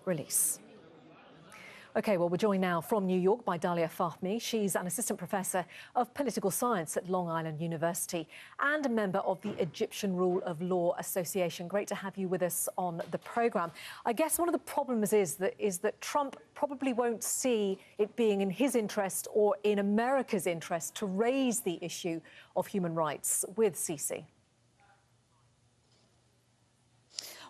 release. OK, well, we're joined now from New York by Dalia Fahmy. She's an assistant professor of political science at Long Island University and a member of the Egyptian Rule of Law Association. Great to have you with us on the programme. I guess one of the problems is that Trump probably won't see it being in his interest or in America's interest to raise the issue of human rights with Sisi.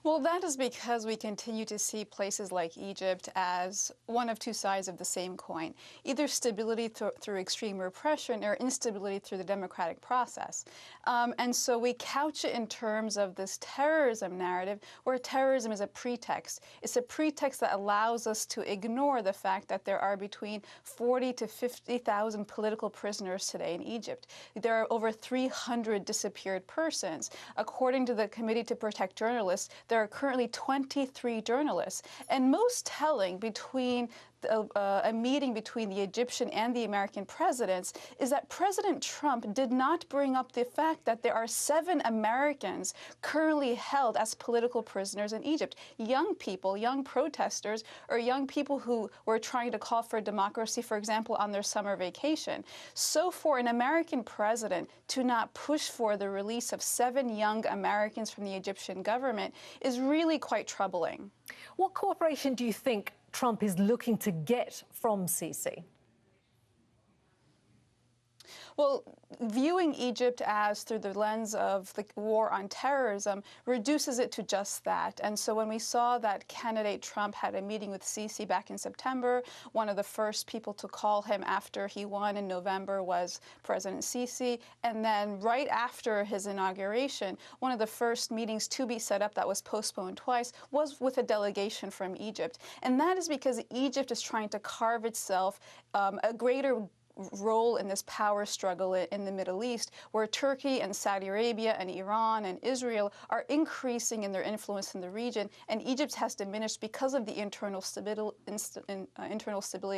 Well, that is because we continue to see places like Egypt as one of two sides of the same coin, either stability through extreme repression or instability through the democratic process. And so we couch it in terms of this terrorism narrative, where terrorism is a pretext. It's a pretext that allows us to ignore the fact that there are between 40 to 50,000 political prisoners today in Egypt. There are over 300 disappeared persons. According to the Committee to Protect Journalists, there are currently 23 journalists. And most telling between a meeting between the Egyptian and the American presidents is that President Trump did not bring up the fact that there are 7 Americans currently held as political prisoners in Egypt. Young people, young protesters, or young people who were trying to call for democracy, for example, on their summer vacation. So for an American president to not push for the release of 7 young Americans from the Egyptian government is really quite troubling. What cooperation do you think Trump is looking to get from Sisi? Well, viewing Egypt as through the lens of the war on terrorism reduces it to just that. And so when we saw that candidate Trump had a meeting with Sisi back in September, one of the first people to call him after he won in November was President Sisi. And then right after his inauguration, one of the first meetings to be set up that was postponed twice was with a delegation from Egypt. And that is because Egypt is trying to carve itself a greater role in this power struggle in the Middle East, where Turkey and Saudi Arabia and Iran and Israel are increasing in their influence in the region, and Egypt has diminished because of the internal stability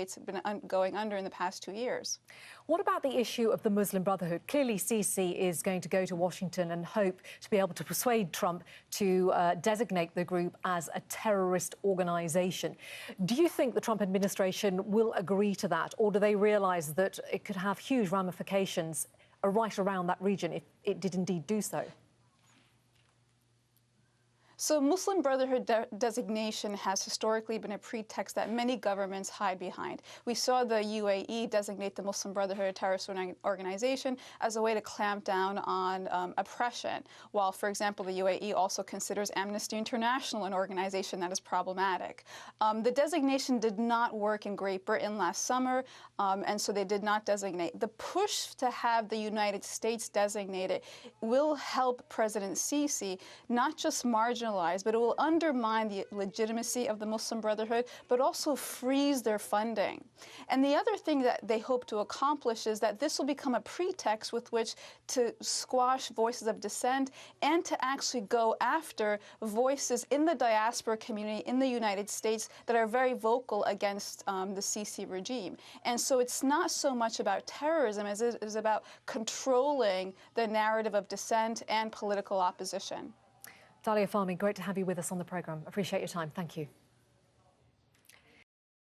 it's been going under in the past 2 years. What about the issue of the Muslim Brotherhood? Clearly, Sisi is going to go to Washington and hope to be able to persuade Trump to designate the group as a terrorist organisation. Do you think the Trump administration will agree to that, or do they realise that it could have huge ramifications right around that region if it did indeed do so? So Muslim Brotherhood designation has historically been a pretext that many governments hide behind. We saw the UAE designate the Muslim Brotherhood a terrorist organization as a way to clamp down on oppression, while, for example, the UAE also considers Amnesty International an organization that is problematic. The designation did not work in Great Britain last summer, and so they did not designate. The push to have the United States designate it will help President Sisi not just marginalize, but it will undermine the legitimacy of the Muslim Brotherhood, but also freeze their funding. And the other thing that they hope to accomplish is that this will become a pretext with which to squash voices of dissent and to actually go after voices in the diaspora community in the United States that are very vocal against the Sisi regime. And so it's not so much about terrorism as it is about controlling the narrative of dissent and political opposition. Dalia Fahmy, great to have you with us on the programme. Appreciate your time. Thank you.